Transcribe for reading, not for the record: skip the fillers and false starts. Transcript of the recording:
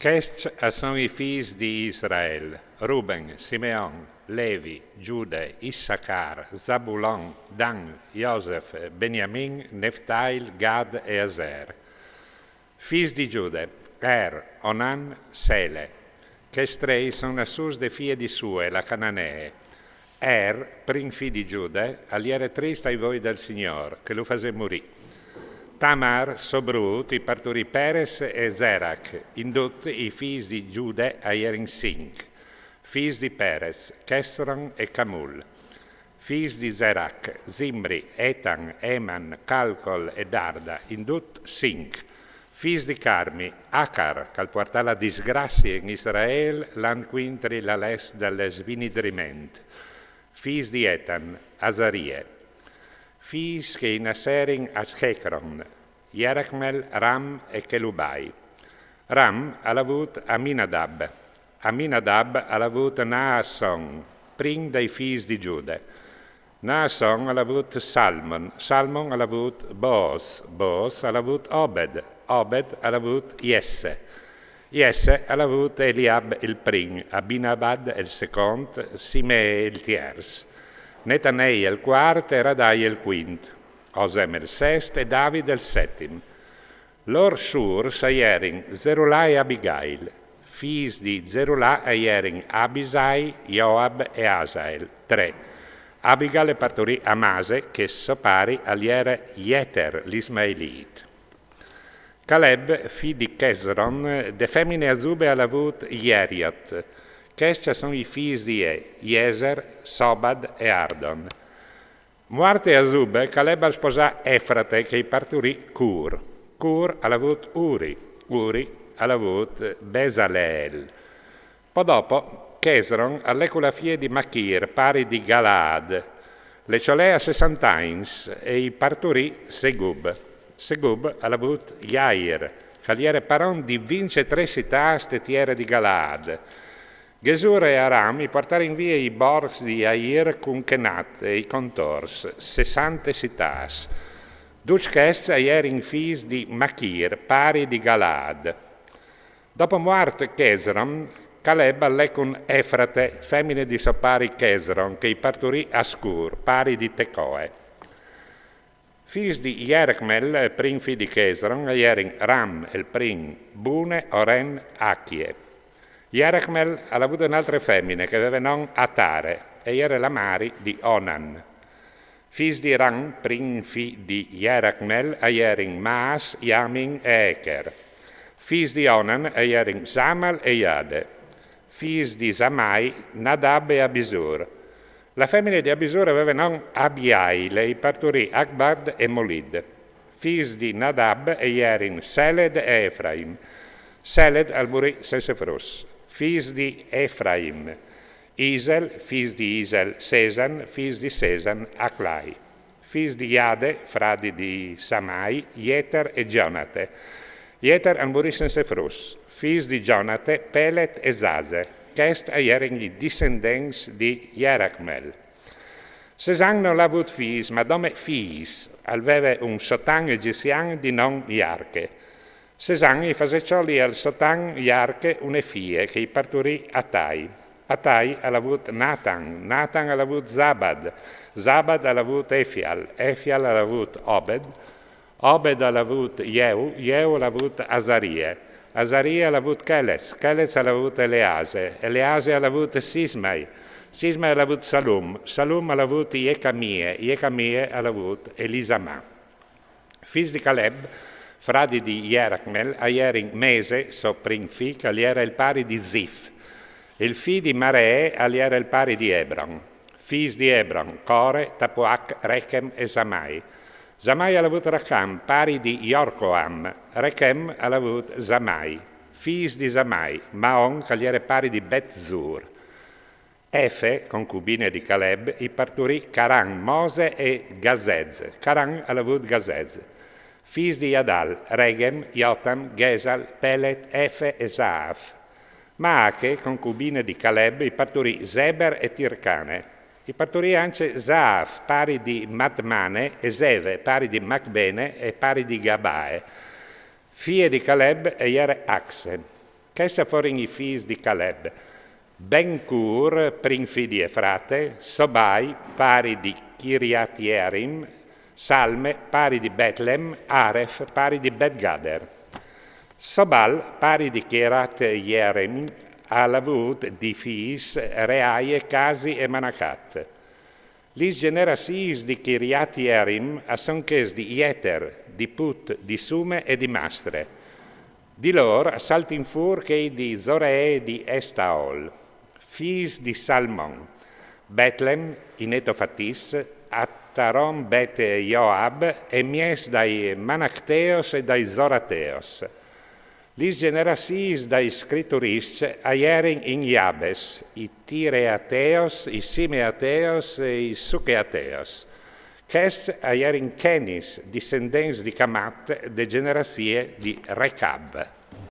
Questi sono i figli di Israele: Ruben, Simeon, Levi, Giude, Issachar, Zabulon, Dan, Joseph, Beniamin, Neftail, Gad e Aser. Figli di Giude: Onan, Sele. Questi tre sono sus de figlie di Sue, la Cananee. Prim figlio di Giude, aliere triste ai voi del Signor, che lo fase morì. Tamar, sobrut, i parturì Peres e Zerach, indut i figli di Giude aierin cinc. Figli di Peres, Chesron e Camul. Figli di Zerach, Zimri, Etan, Eman, Calcol e Darda, indut cinc. Figli di Carmi, Acar, che portà la disgrazia in Israele, l'an quintri la les del svinidriment. Figli di Etan, Azarie. Figli che naserin a Shechron, Jerachmel, Ram e Chelubai. Ram ha avuto Aminadab. Aminadab ha avuto Naasson, prim dei figli di Giude. Naasson ha avuto Salmon. Salmon ha avuto Boaz. Boaz ha avuto Obed. Obed ha avuto Jesse. Jesse ha avuto Eliab il prim, Abinabad il secondo, Simee il tiers. Netanei il quarto e Radai il quinto, Osem il sesto e Davide il settimo. Lor Shur saierin Zerulà e Abigail, figli di Zerulà aierin Abisai, Joab e Asael, 3. Abigail partorì Amase, che sopari aliere Jeter l'Ismaelite. Caleb, figlio di Chesron, de femmine Azube ha avuto Jeriot. Questi sono i figli di Jeser, Sobad e Ardon. Morte Azube, Caleb ha sposato Efrate, che parturì Cur. Cur ha avuto Uri. Uri ha avuto Besaleel. Poi dopo, Chesron ha leco la figlia di Machir, pari di Galaad. Le ciolea 60 anni e i parturì Segub. Segub ha avuto Jair, che paron di vince 3 città stetiere di Galaad. Gesur e Aram i portarono in via i borgs di Jair con Kenat e i contors, 60 città. Duchest erin figli di Machir, pari di Galaad. Dopo morte Chesron, Caleb alle con Efrate, femmine di sopari Chesron, che i parturì Ascur, pari di Tecoe. Figli di Jerachmel, prim figlio di Chesron, erin Ram, il prim, Bune, Oren, Achie. Jerachmel ha avuto un'altra femmina che aveva Atare e era la mari di Onan. Figli di Ram, prim figlio di Jerachmel, erin Maas, Yamin e Eker. Figli di Onan erin Samal e Iade. Figli di Samai, Nadab e Abisur. La femmina di Abisur aveva Abiai, lei parturì Akbad e Molid. Figli di Nadab erin Seled e Efraim. Seled al morì Sesefrus. Figli di Efraim, Isel, figli di Isel, Sesan, figli di Sesan, Aclai. Figli di Iade, fradi di Samai, Jeter e Gionate. Jeter al morì Sesefrus. Figli di Gionate, Pelet e Zaze. Questi erano i discendenti di Jerachmel. Sesan non ha avuto figli, ma come figli, aveva un sotan egiziano di nome Iarche. Sesan gli faceva lì al sotan Iarche una figlia che i parturì Atai. Atai ha avuto Natan, Natan ha avuto Zabad, Zabad ha avuto Efial, Efial ha avuto Obed, Obed ha avuto Jeu, Jeu ha avuto Azarie, Azarie ha avuto Keles, Keles ha avuto Elease, Elease ha avuto Sismai, Sismai ha avuto Salum, Salum ha avuto Jecamie, Jecamie ha avuto Elisama. Figli di Caleb, fradi di Jerachmel, erin Mese, prim figlio, che era il pari di Zif. Il figlio di Maree, era il pari di Ebron. Figli di Ebron, Core, Tapuach, Rechem e Zamai. Zamai ha avuto Racham, pari di Yorkoam. Rechem ha avuto Zamai. Figli di Zamai, Maon, che era pari di Bet-Zur. Efe, concubine di Caleb, i parturì Caran, Mose e Gazez. Caran ha avuto Gazez. Figli di Adal, Regem, Jotam, Gesal, Pelet, Efe e Zaaf. Maache, concubine di Caleb, i parturì Zeber e Tircane. I parturì anche Zaaf, pari di Matmane, e Zeve, pari di Macbene e pari di Gabae. Figlie di Caleb e Axe. Che forin i figli di Caleb? Ben-Cur, prin figli e frate, Sobai, pari di Kiriat Jearim, Salme, pari di Betlem, Aref, pari di Bet-Gader. Sobal, pari di Kiriat Jearim, ha avuto di figli Reaie, Casi e Manacat. Lis generacis di Kiriat Jearim son ches di Ieter, di Put, di Sume e di Mastre. Di lor saltin fur che di Zoree di Estaol, fis di Salmon, Betlem, in Etofatis, Attaron bet Joab e mies dai Manacteos e dai Zorateos. Lis generacis dai scritturisce aierin in Iabes, i Tireateos, i Simeateos e i Sucheateos. Ches aierin Kenis, discendens di Camat, de generacie di Recab.